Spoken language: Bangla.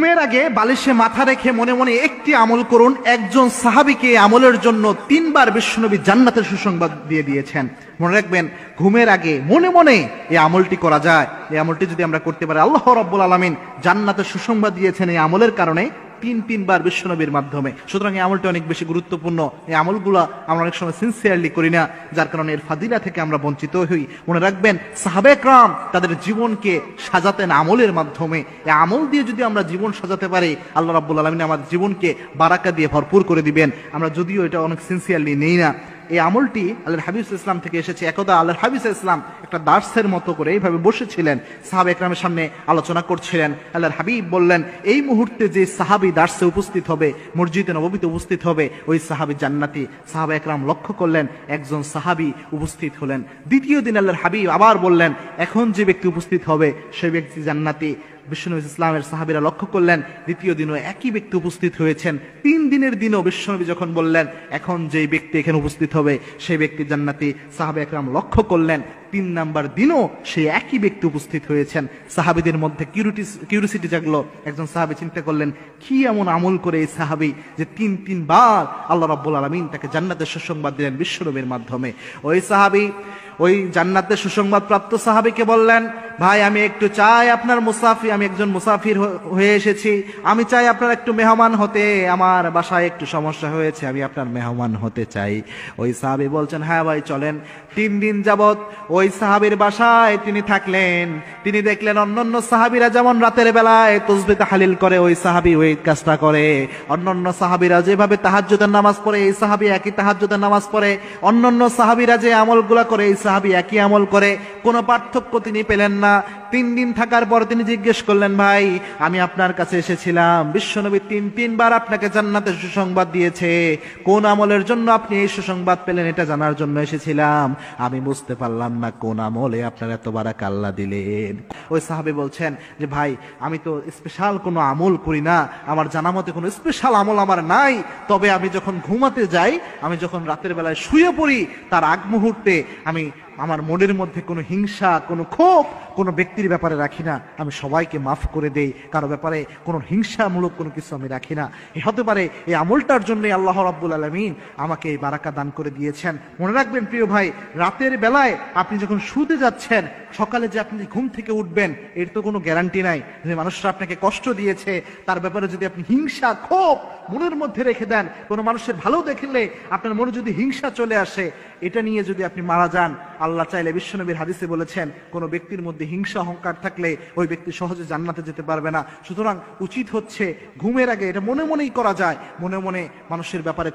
ঘুমের আগে বালিশে মাথা রেখে মনে মনে একটি আমল করুন। একজন সাহাবীকে আমলের জন্য 3 বার বিশ্বনবী জান্নাতের সুসংবাদ দিয়ে দিয়েছেন। মনে রাখবেন, ঘুমের আগে মনে মনে এই আমলটি করা যায়। এই আমলটি যদি আমরা করতে পারি, আল্লাহ রাব্বুল আলামিন জান্নাতের সুসংবাদ দিয়েছেন এই আমলের কারণে 3 বার বিশ্বনবীর মাধ্যমে। সুতরাং এই আমলটি অনেক বেশি গুরুত্বপূর্ণ। এই আমলগুলো আমরা অনেক সময় সিনসিয়ারলি করি না, যার কারণে এর ফাদিলা থেকে আমরা বঞ্চিত হই। মনে রাখবেন, সাহাবে کرام তাদের জীবনকে সাজাতেন আমলের মাধ্যমে। এই আমল দিয়ে যদি আমরা জীবন সাজাতে পারি, আল্লাহ রাব্বুল আলামিন আমাদের জীবনকে বারাকা দিয়ে ভরপুর করে দিবেন। আমরা যদিও এটা অনেক সিনসিয়ারলি নেই না। এই আমলটি আল্লাহর হাবিব সাল্লাল্লাহু আলাইহি ওয়াসাল্লাম থেকে এসেছে। একদা আল্লাহর হাবিব সাল্লাল্লাহু আলাইহি ওয়াসাল্লাম একটা দার্সের মতো করে এইভাবে বসেছিলেন, সাহাবা একরামের সামনে আলোচনা করছিলেন। আল্লাহর হাবিব বললেন, এই মুহূর্তে যে সাহাবী দার্সে উপস্থিত হবে, মসজিদে নববীতে উপস্থিত হবে, ওই সাহাবী জান্নাতি। সাহাবা একরাম লক্ষ্য করলেন, একজন সাহাবী উপস্থিত হলেন। দ্বিতীয় দিন আল্লাহর হাবিব আবার বললেন, এখন যে ব্যক্তি উপস্থিত হবে সেই ব্যক্তি জান্নাতি। বিশ্বনবী ইসলামের সাহাবীরা লক্ষ্য করলেন, দ্বিতীয় দিনও একই ব্যক্তি উপস্থিত হয়েছেন। 3 দিনের দিনও বিশ্বনবী যখন বললেন, এখন যেই ব্যক্তি এখানে উপস্থিত হবে সেই ব্যক্তি জান্নাতি, সাহাবা একরাম লক্ষ্য করলেন 3 নাম্বার দিনও সেই একই ব্যক্তি উপস্থিত হয়েছেন। সাহাবীদের মধ্যে কিউরিসিটি জাগলো। একজন সাহাবী চিন্তা করলেন, কি এমন আমল করে এই সাহাবী যে 3 বার আল্লাহ রাব্বুল আলামিন তাকে জান্নাতের সুসংবাদ দিলেন বিশ্বনবীর মাধ্যমে। ওই সাহাবী ওই জান্নাতের সুসংবাদ প্রাপ্ত সাহাবীকে বললেন, ভাই আমি একটু চাই আপনার মুসাফির, আমি একজন মুসাফির হয়ে এসেছি, আমি চাই আপনার একটু মেহমান হতে, আমার বাসায় একটু সমস্যা হয়েছে, আমি আপনার মেহমান হতে চাই। ওই সাহাবী বলছেন, হ্যাঁ ভাই চলেন। 3 দিন যাবত ওই সাহাবীর বাসায় তিনি থাকলেন। তিনি দেখলেন অন্যান্য সাহাবীরা যেমন রাতের বেলায় তাসবিহ তাহলিল করে, ওই সাহাবী ওই কাজটা করে। অন্যান্য সাহাবীরা যেভাবে তাহাজ্জুদের নামাজ পড়ে, এই সাহাবী একই তাহাজ্জুদের নামাজ পড়ে। অন্যান্য সাহাবীরা যে আমলগুলো করে, এই সাহাবী একই আমল করে। কোনো পার্থক্য তিনি পেলেন না। 3 দিন থাকার পর তিনি জিজ্ঞেস করলেন, ভাই আমি আপনার কাছে এসেছিলাম, বিশ্বনবী 3 বার আপনাকে জান্নাতের সুসংবাদ দিয়েছে, কোন আমলের জন্য আপনি এই সুসংবাদ পেলেন এটা জানার জন্য এসেছিলাম। আমি বুঝতে পারলাম না কোন আমলে আপনার এত বারাকা আল্লাহ দিলেন। ওই সাহাবী বলছেন যে, ভাই আমি তো স্পেশাল কোনো আমল করি না, আমার জানা মতে কোনো স্পেশাল আমল আমার নাই। তবে আমি যখন ঘুমাতে যাই, আমি যখন রাতের বেলায় শুয়ে পড়ি, তার আগ মুহূর্তে আমি আমার মনের মধ্যে কোনো হিংসা, কোনো ক্ষোভ কোনো ব্যক্তির ব্যাপারে রাখি না। আমি সবাইকে মাফ করে দেই, কারো ব্যাপারে কোনো হিংসামূলক কোনো কিছু আমি রাখি না। এ হতে পারে এই আমলটার জন্য আল্লাহ রাব্বুল আলামিন আমাকে এই বারাকা দান করে দিয়েছেন। মনে রাখবেন প্রিয় ভাই, রাতের বেলায় আপনি যখন শুতে যাচ্ছেন, সকালে যে আপনি ঘুম থেকে উঠবেন এর তো কোনো গ্যারান্টি নাই। যে মানুষরা আপনাকে কষ্ট দিয়েছে তার ব্যাপারে যদি আপনি হিংসা, ক্ষোভ মনের মধ্যে রেখে দেন, কোনো মানুষের ভালো দেখলে আপনার মনে যদি হিংসা চলে আসে, এটা নিয়ে যদি আপনি মারা যান, আল্লাহ চাইলে, বিশ্বনবীর হাদিসে বলেছেন, কোনো ব্যক্তির মধ্যে হিংসা অহংকার থাকলে ওই ব্যক্তি সহজে জান্নাতে যেতে পারবে না। সুতরাং উচিত হচ্ছে ঘুমের আগে, এটা মনে মনেই করা যায়, মনে মনে মানুষের ব্যাপারে